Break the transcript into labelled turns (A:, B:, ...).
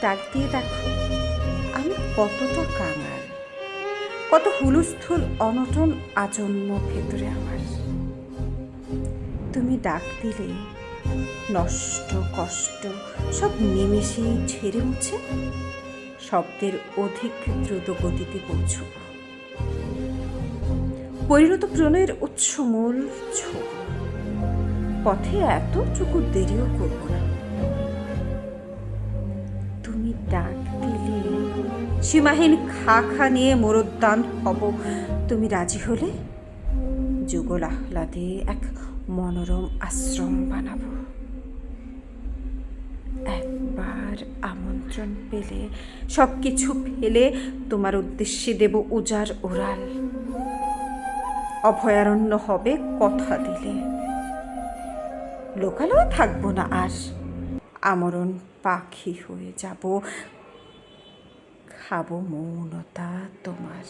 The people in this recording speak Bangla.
A: ডাক দিয়ে দেখো আমি কতটা কাঙাল, কত হুলস্থুল অনটন আজন্ম ভেতরে আমার। তুমি ডাক দিলে নষ্ট কষ্ট সব নিমেষেই ঝেড়ে মুছে শব্দের অধিক দ্রুত গতিতে পৌঁছব। পরিণত প্রণয়ের উৎসমূল ছোব, পথে এতটুকু দেরিও করব না। তুমি ডাক দিলে সীমাহীন খা নিয়ে মোরোদ্যান হব। তুমি রাজি হলে যুগল আহ্লাদে এক মনোরম আশ্রম বানাবো। একবার আমন্ত্রণ পেলে সব কিছু ফেলে তোমার উদ্দেশ্যে দেব উজাড় ওরাল। অভয়ারণ্য হবে কথা দিলে, লোকালয়ে থাকবো না আর, আমরণ পাখি হয়ে যাব, খাবো মৌনতা তোমার।